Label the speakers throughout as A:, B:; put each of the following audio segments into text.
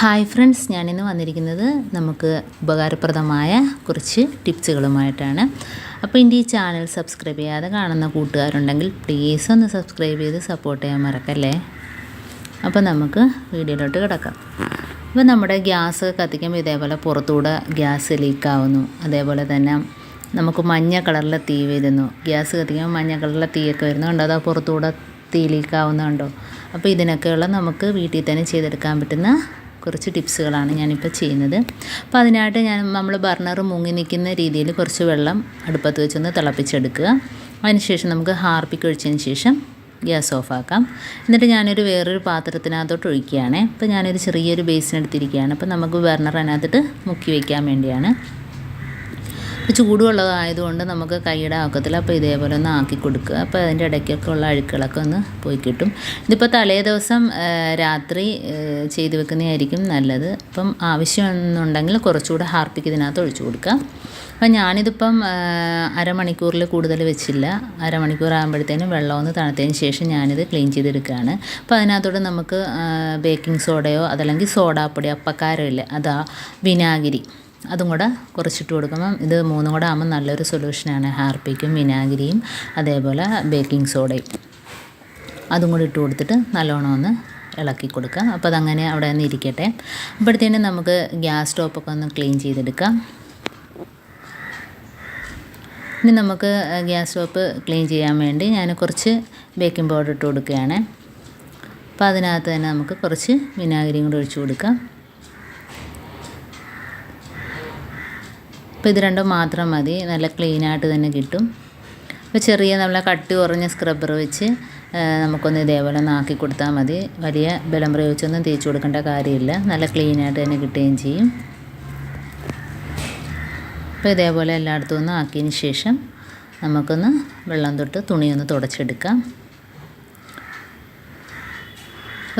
A: Hi friends, ഞാനിന്ന് വന്നിരിക്കുന്നത് നമുക്ക് ഉപകാരപ്രദമായ കുറച്ച് ടിപ്സുകളുമായിട്ടാണ്. അപ്പോൾ എൻ്റെ ഈ ചാനൽ സബ്സ്ക്രൈബ് ചെയ്യാതെ കാണുന്ന കൂട്ടുകാരുണ്ടെങ്കിൽ പ്ലീസ് ഒന്ന് സബ്സ്ക്രൈബ് ചെയ്ത് സപ്പോർട്ട് ചെയ്യാൻ മറക്കല്ലേ. അപ്പോൾ നമുക്ക് വീഡിയോയിലോട്ട് കിടക്കാം. അപ്പോൾ നമ്മുടെ ഗ്യാസ് കത്തിക്കുമ്പോൾ ഇതേപോലെ പുറത്തൂടെ ഗ്യാസ് ലീക്കാവുന്നു. അതേപോലെ തന്നെ നമുക്ക് മഞ്ഞ കളറിലെ തീ വരുന്നു. ഗ്യാസ് കത്തിക്കുമ്പോൾ മഞ്ഞ കളിലെ തീയൊക്കെ വരുന്നുണ്ടോ, അതോ പുറത്തൂടെ തീ ലീക്കാവുന്നുണ്ടോ? അപ്പോൾ ഇതിനൊക്കെയുള്ള നമുക്ക് വീട്ടിൽ തന്നെ ചെയ്തെടുക്കാൻ പറ്റുന്ന കുറച്ച് ടിപ്സുകളാണ് ഞാനിപ്പോൾ ചെയ്യുന്നത്. അപ്പോൾ അതിനായിട്ട് നമ്മൾ ബർണർ മുങ്ങി നിൽക്കുന്ന രീതിയിൽ കുറച്ച് വെള്ളം അടുപ്പത്ത് വെച്ചൊന്ന് തിളപ്പിച്ചെടുക്കുക. അതിനുശേഷം നമുക്ക് ഹാർപ്പിക്ക് ഒഴിച്ചതിന് ശേഷം ഗ്യാസ് ഓഫാക്കാം. എന്നിട്ട് ഞാനൊരു വേറൊരു പാത്രത്തിനകത്തോട്ട് ഒഴിക്കുകയാണ്. അപ്പോൾ ഞാനൊരു ചെറിയൊരു ബേസിനെടുത്തിരിക്കുകയാണ്. അപ്പോൾ നമുക്ക് ബർണർ അതിനകത്തിട്ട് മുക്കി വയ്ക്കാൻ വേണ്ടിയാണ്. ചൂടുവെള്ളമായതുകൊണ്ട് നമുക്ക് കൈയിടാൻ ഒക്കത്തില്ല. അപ്പോൾ ഇതേപോലെ ഒന്ന് ആക്കി കൊടുക്കുക. അപ്പോൾ അതിൻ്റെ ഇടയ്ക്കൊക്കെ ഉള്ള അഴുക്കുകളൊക്കെ ഒന്ന് പോയി കിട്ടും. ഇതിപ്പോൾ തലേ ദിവസം രാത്രി ചെയ്ത് വെക്കുന്നതായിരിക്കും നല്ലത്. അപ്പം ആവശ്യമെന്നുണ്ടെങ്കിൽ കുറച്ചുകൂടെ ഹാർപ്പിക്ക് ഇതിനകത്ത് ഒഴിച്ചു കൊടുക്കുക. അപ്പം ഞാനിതിപ്പം അരമണിക്കൂറിൽ കൂടുതൽ വെച്ചില്ല. അരമണിക്കൂർ ആകുമ്പോഴത്തേനും വെള്ളം ഒന്ന് തണുത്തതിന് ശേഷം ഞാനിത് ക്ലീൻ ചെയ്തെടുക്കുകയാണ്. അപ്പോൾ അതിനകത്തോട്ട് നമുക്ക് ബേക്കിംഗ് സോഡയോ അതല്ലെങ്കിൽ സോഡാപ്പൊടി, അപ്പക്കാരോ ഇല്ല, അതാ വിനാഗിരി, അതും കൂടെ കുറച്ചിട്ട് കൊടുക്കുമ്പം ഇത് മൂന്നും കൂടെ ആകുമ്പോൾ നല്ലൊരു സൊല്യൂഷനാണ്. ഹാർപ്പിക്കും വിനാഗിരിയും അതേപോലെ ബേക്കിംഗ് സോഡയും അതും കൂടി ഇട്ട് കൊടുത്തിട്ട് നല്ലോണം ഒന്ന് ഇളക്കി കൊടുക്കുക. അപ്പോൾ അതങ്ങനെ അവിടെ നിന്ന് ഇരിക്കട്ടെ. അപ്പോഴത്തേനും നമുക്ക് ഗ്യാസ് സ്റ്റോപ്പൊക്കെ ഒന്ന് ക്ലീൻ ചെയ്തെടുക്കാം. ഇനി നമുക്ക് ഗ്യാസ് സ്റ്റോപ്പ് ക്ലീൻ ചെയ്യാൻ വേണ്ടി ഞാൻ കുറച്ച് ബേക്കിംഗ് പൗഡർ ഇട്ട് കൊടുക്കുകയാണ്. അപ്പോൾ അതിനകത്ത് തന്നെ നമുക്ക് കുറച്ച് വിനാഗിരിയും കൂടി ഒഴിച്ച് കൊടുക്കാം. അപ്പോൾ ഇത് രണ്ടും മാത്രം മതി, നല്ല ക്ലീനായിട്ട് തന്നെ കിട്ടും. അപ്പോൾ ചെറിയ നമ്മളെ കട്ടി കുറഞ്ഞ സ്ക്രബ്ബർ വെച്ച് നമുക്കൊന്ന് ഇതേപോലെ ഒന്ന് ആക്കി കൊടുത്താൽ മതി. വലിയ ബലം പ്രയോഗിച്ചൊന്നും തേച്ച് കൊടുക്കേണ്ട കാര്യമില്ല. നല്ല ക്ലീനായിട്ട് തന്നെ കിട്ടുകയും ചെയ്യും. അപ്പോൾ ഇതേപോലെ എല്ലായിടത്തും ഒന്ന് ആക്കിയതിന് ശേഷം നമുക്കൊന്ന് വെള്ളം തൊട്ട് തുണിയൊന്ന് തുടച്ചെടുക്കാം.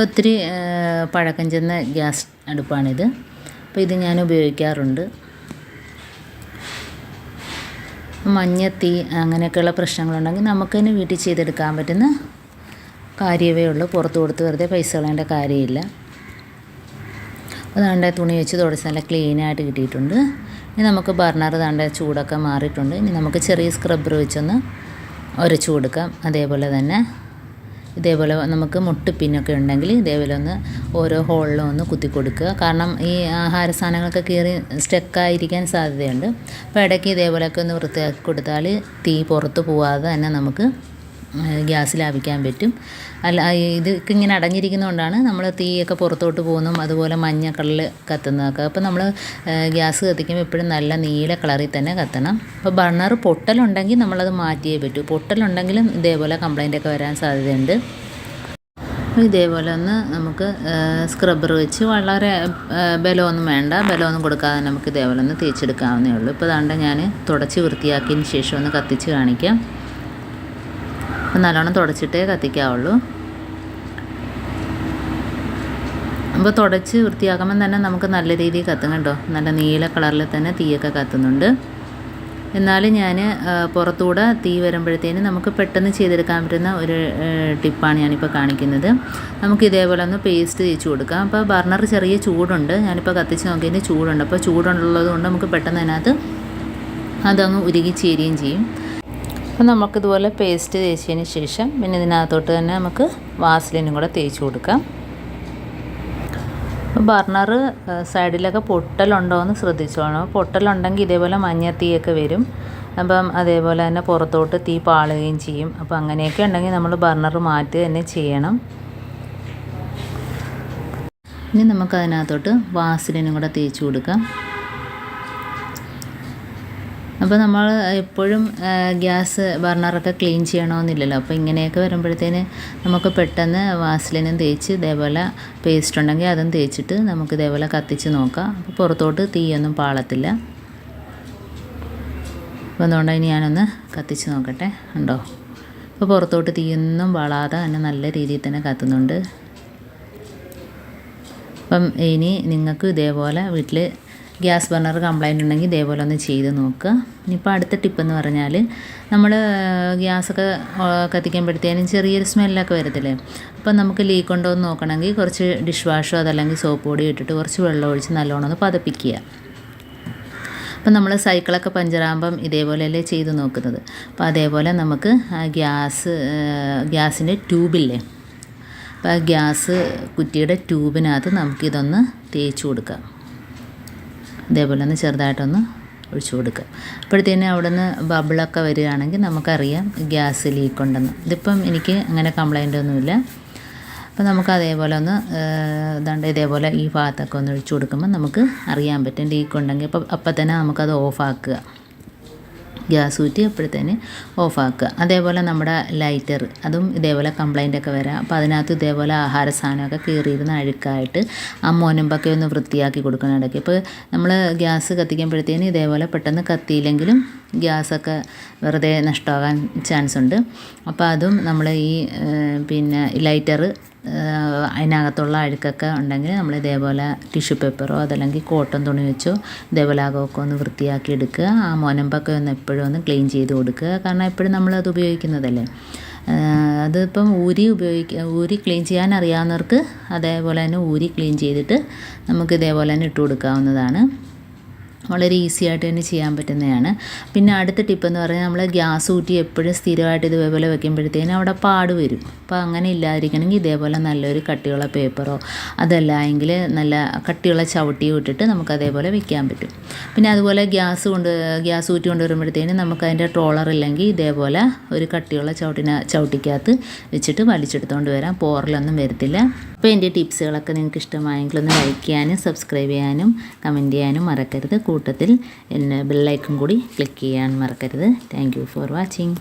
A: ഒത്തിരി പഴക്കം ചെന്ന ഗ്യാസ് അടുപ്പാണിത്. അപ്പോൾ ഇത് ഞാൻ ഉപയോഗിക്കാറുണ്ട്. മഞ്ഞത്തീ അങ്ങനെയൊക്കെയുള്ള പ്രശ്നങ്ങളുണ്ടെങ്കിൽ നമുക്ക് തന്നെ വീട്ടിൽ ചെയ്തെടുക്കാൻ പറ്റുന്ന കാര്യമേ ഉള്ളൂ. പുറത്ത് കൊടുത്ത് വെറുതെ പൈസ കളയേണ്ട കാര്യമില്ല. അതുകൊണ്ട് തുണി വെച്ച് തുടച്ച് നല്ല ക്ലീനായിട്ട് കിട്ടിയിട്ടുണ്ട്. ഇനി നമുക്ക് ബർണർ താണ്ട ചൂടൊക്കെ മാറിയിട്ടുണ്ട്. ഇനി നമുക്ക് ചെറിയ സ്ക്രബ്ബർ വെച്ചൊന്ന് ഉരച്ചു കൊടുക്കാം. അതേപോലെ തന്നെ ഇതേപോലെ നമുക്ക് മുട്ടുപിന്നൊക്കെ ഉണ്ടെങ്കിൽ ഇതേപോലെ ഒന്ന് ഓരോ ഹോളിലും ഒന്ന് കുത്തി കൊടുക്കുക. കാരണം ഈ ആഹാര സാധനങ്ങളൊക്കെ കയറി സ്റ്റക്കായിരിക്കാൻ സാധ്യതയുണ്ട്. അപ്പോൾ ഇടയ്ക്ക് ഇതേപോലെയൊക്കെ ഒന്ന് വൃത്തിയാക്കി കൊടുത്താൽ തീ പുറത്ത് പോവാതെ തന്നെ നമുക്ക് ഗ്യാസ് ലാഭിക്കാൻ പറ്റും. അല്ല, ഇതൊക്കെ ഇങ്ങനെ അടഞ്ഞിരിക്കുന്നതുകൊണ്ടാണ് നമ്മൾ തീയൊക്കെ പുറത്തോട്ട് പോകുന്നതും അതുപോലെ മഞ്ഞ കളറിൽ കത്തുന്നതൊക്കെ. അപ്പോൾ നമ്മൾ ഗ്യാസ് കത്തിക്കുമ്പോൾ എപ്പോഴും നല്ല നീല കളറിൽ തന്നെ കത്തണം. അപ്പോൾ ബർണർ പൊട്ടലുണ്ടെങ്കിൽ നമ്മളത് മാറ്റിയേ പറ്റൂ. പൊട്ടലുണ്ടെങ്കിലും ഇതേപോലെ കംപ്ലൈൻ്റൊക്കെ വരാൻ സാധ്യതയുണ്ട്. ഇതേപോലെ ഒന്ന് നമുക്ക് സ്ക്രബ്ബർ വെച്ച് വളരെ ബലമൊന്നും വേണ്ട, ബലമൊന്നും കൊടുക്കാതെ നമുക്ക് ഇതേപോലെ ഒന്ന് തേച്ചെടുക്കാവുന്നേ ഉള്ളൂ. ഇപ്പോൾ അതാണ്ട് ഞാൻ തുടച്ച് വൃത്തിയാക്കിയതിന് ശേഷം ഒന്ന് കത്തിച്ച് കാണിക്കാം. അപ്പോൾ നല്ലോണം തുടച്ചിട്ടേ കത്തിക്കാവുള്ളൂ. അപ്പോൾ തുടച്ച് വൃത്തിയാക്കുമ്പം തന്നെ നമുക്ക് നല്ല രീതിയിൽ കത്തും കണ്ടോ. നല്ല നീല കളറിൽ തന്നെ തീയൊക്കെ കത്തുന്നുണ്ട്. എന്നാലും ഞാൻ പുറത്തൂടെ തീ വരുമ്പോഴത്തേനും നമുക്ക് പെട്ടെന്ന് ചെയ്തെടുക്കാൻ പറ്റുന്ന ഒരു ടിപ്പാണ് ഞാനിപ്പോൾ കാണിക്കുന്നത്. നമുക്ക് ഇതേപോലെ ഒന്ന് പേസ്റ്റ് തേച്ച് കൊടുക്കാം. അപ്പോൾ ബർണർ ചെറിയ ചൂടുണ്ട്, ഞാനിപ്പോൾ കത്തിച്ച് നോക്കിയതിന് ചൂടുണ്ട്. അപ്പോൾ ചൂടുള്ളത് കൊണ്ട് നമുക്ക് പെട്ടെന്ന് അതിനകത്ത് അതങ്ങ് ഉരുകി ചേരുകയും ചെയ്യും. അപ്പോൾ നമുക്കിതുപോലെ പേസ്റ്റ് തേച്ചതിന് ശേഷം പിന്നെ ഇതിനകത്തോട്ട് തന്നെ നമുക്ക് വാസലിനും കൂടെ തേച്ച് കൊടുക്കാം. ബർണർ സൈഡിലൊക്കെ പൊട്ടലുണ്ടോ എന്ന് ശ്രദ്ധിച്ചോണം. പൊട്ടലുണ്ടെങ്കിൽ ഇതേപോലെ മഞ്ഞത്തീയൊക്കെ വരും. അപ്പം അതേപോലെ തന്നെ പുറത്തോട്ട് തീ പാളുകയും ചെയ്യും. അപ്പോൾ അങ്ങനെയൊക്കെ ഉണ്ടെങ്കിൽ നമ്മൾ ബർണർ മാറ്റി തന്നെ ചെയ്യണം. ഇനി നമുക്കതിനകത്തോട്ട് വാസലിനും കൂടെ തേച്ച് കൊടുക്കാം. അപ്പോൾ നമ്മൾ എപ്പോഴും ഗ്യാസ് ബർണറൊക്കെ ക്ലീൻ ചെയ്യണമെന്നില്ലല്ലോ. അപ്പോൾ ഇങ്ങനെയൊക്കെ വരുമ്പോഴത്തേന് നമുക്ക് പെട്ടെന്ന് വാസലിനും തേച്ച് ഇതേപോലെ പേസ്റ്റ് ഉണ്ടെങ്കിൽ അതും തേച്ചിട്ട് നമുക്ക് ഇതേപോലെ കത്തിച്ച് നോക്കാം. അപ്പോൾ പുറത്തോട്ട് തീയൊന്നും പാളത്തില്ല. അപ്പോൾ അതുകൊണ്ട് ഇനി ഞാനൊന്ന് കത്തിച്ച് നോക്കട്ടെ. ഉണ്ടോ, അപ്പോൾ പുറത്തോട്ട് തീയൊന്നും പാളാതെ തന്നെ നല്ല രീതിയിൽ തന്നെ കത്തുന്നുണ്ട്. അപ്പം ഇനി നിങ്ങൾക്ക് ഇതേപോലെ വീട്ടിൽ ഗ്യാസ് ബർണർ കംപ്ലൈൻ്റ് ഉണ്ടെങ്കിൽ ഇതേപോലെ ഒന്ന് ചെയ്ത് നോക്കുക. ഇനിയിപ്പോൾ അടുത്ത ടിപ്പെന്ന് പറഞ്ഞാൽ നമ്മൾ ഗ്യാസൊക്കെ കത്തിക്കുമ്പോഴത്തേനും ചെറിയൊരു സ്മെല്ലൊക്കെ വരത്തില്ലേ, അപ്പം നമുക്ക് ലീക്ക് ഉണ്ടോ എന്ന് നോക്കണമെങ്കിൽ കുറച്ച് ഡിഷ് വാഷോ അതല്ലെങ്കിൽ സോപ്പ് പൊടി ഇട്ടിട്ട് കുറച്ച് വെള്ളം ഒഴിച്ച് നല്ലോണം ഒന്ന് പതപ്പിക്കുക. അപ്പം നമ്മൾ സൈക്കിളൊക്കെ പഞ്ചറാകുമ്പം ഇതേപോലെയല്ലേ ചെയ്ത് നോക്കുന്നത്. അപ്പോൾ അതേപോലെ നമുക്ക് ഗ്യാസിൻ്റെ ട്യൂബില്ലേ, അപ്പോൾ ആ ഗ്യാസ് കുറ്റിയുടെ ട്യൂബിനകത്ത് നമുക്കിതൊന്ന് തേച്ച് കൊടുക്കാം. ഇതേപോലെ ഒന്ന് ചെറുതായിട്ടൊന്ന് ഒഴിച്ചു കൊടുക്കുക. അപ്പോഴത്തേനും അവിടെ നിന്ന് ബബിളൊക്കെ വരികയാണെങ്കിൽ നമുക്കറിയാം ഗ്യാസ് ലീക്ക് ഉണ്ടെന്ന്. ഇതിപ്പം എനിക്ക് അങ്ങനെ കംപ്ലൈൻ്റ് ഒന്നുമില്ല. അപ്പോൾ നമുക്ക് അതേപോലെ ഒന്ന് ഇതേപോലെ ഈ ഭാഗത്തൊക്കെ ഒന്ന് ഒഴിച്ചു കൊടുക്കുമ്പോൾ നമുക്ക് അറിയാൻ പറ്റും ലീക്ക് ഉണ്ടെങ്കിൽ. അപ്പം തന്നെ നമുക്കത് ഓഫാക്കുക. ഗ്യാസ് ഊറ്റി അപ്പോഴത്തേന് ഓഫാക്കുക. അതേപോലെ നമ്മുടെ ലൈറ്റർ, അതും ഇതേപോലെ കംപ്ലൈൻ്റ് ഒക്കെ വരാം. അപ്പോൾ അതിനകത്ത് ഇതേപോലെ ആഹാര സാധനമൊക്കെ കയറിയിരുന്ന് അഴുക്കായിട്ട് ആ മുനമ്പൊക്കെ ഒന്ന് വൃത്തിയാക്കി കൊടുക്കണം ഇടയ്ക്ക്. ഇപ്പോൾ നമ്മൾ ഗ്യാസ് കത്തിക്കുമ്പോഴത്തേന് ഇതേപോലെ പെട്ടെന്ന് കത്തിയില്ലെങ്കിലും ഗ്യാസൊക്കെ വെറുതെ നഷ്ടമാകാൻ ചാൻസ് ഉണ്ട്. അപ്പോൾ അതും നമ്മൾ ഈ ലൈറ്റർ അതിനകത്തുള്ള അഴുക്കൊക്കെ ഉണ്ടെങ്കിൽ നമ്മൾ ഇതേപോലെ ടിഷ്യൂ പേപ്പറോ അതല്ലെങ്കിൽ കോട്ടൺ തുണി വെച്ചോ ഇതേപോലെ അകമൊക്കെ ഒന്ന് വൃത്തിയാക്കി എടുക്കുക. ആ മുനമ്പൊക്കെ ഒന്ന് എപ്പോഴും ഒന്ന് ക്ലീൻ ചെയ്ത് കൊടുക്കുക. കാരണം എപ്പോഴും നമ്മളത് ഉപയോഗിക്കുന്നതല്ലേ. അതിപ്പം ഊരി ക്ലീൻ ചെയ്യാൻ അറിയാവുന്നവർക്ക് അതേപോലെ തന്നെ ഊരി ക്ലീൻ ചെയ്തിട്ട് നമുക്ക് ഇതേപോലെ തന്നെ ഇട്ട് കൊടുക്കാവുന്നതാണ്. വളരെ ഈസി ആയിട്ട് തന്നെ ചെയ്യാൻ പറ്റുന്നതാണ്. പിന്നെ അടുത്ത ടിപ്പെന്ന് പറഞ്ഞാൽ നമ്മൾ ഗ്യാസ് ഊറ്റി എപ്പോഴും സ്ഥിരമായിട്ട് ഇതേപോലെ വെക്കുമ്പോഴത്തേനും അവിടെ പാട് വരും. അപ്പോൾ അങ്ങനെ ഇല്ലാതിരിക്കണമെങ്കിൽ ഇതേപോലെ നല്ലൊരു കട്ടിയുള്ള പേപ്പറോ അതല്ല എങ്കിൽ നല്ല കട്ടിയുള്ള ചവിട്ടിയോ ഇട്ടിട്ട് നമുക്ക് അതേപോലെ വെക്കാൻ പറ്റും. പിന്നെ അതുപോലെ ഗ്യാസ് ഊറ്റി കൊണ്ടുവരുമ്പോഴത്തേനും നമുക്ക് അതിൻ്റെ ട്രോളർ ഇല്ലെങ്കിൽ ഇതേപോലെ ഒരു കട്ടിയുള്ള ചവിട്ടിക്കകത്ത് വെച്ചിട്ട് വലിച്ചെടുത്തുകൊണ്ട് വരാം. പോറലൊന്നും വരത്തില്ല. അപ്പോൾ എൻ്റെ ടിപ്സുകളൊക്കെ നിങ്ങൾക്ക് ഇഷ്ടമായെങ്കിൽ ഒന്ന് ലൈക്ക് ചെയ്യാനും സബ്സ്ക്രൈബ് ചെയ്യാനും കമൻറ്റ് ചെയ്യാനും മറക്കരുത്. കൂട്ടത്തിൽ ബെൽ ഐക്കൺ കൂടി ക്ലിക്ക് ചെയ്യാൻ മറക്കരുത്. Thank you for watching.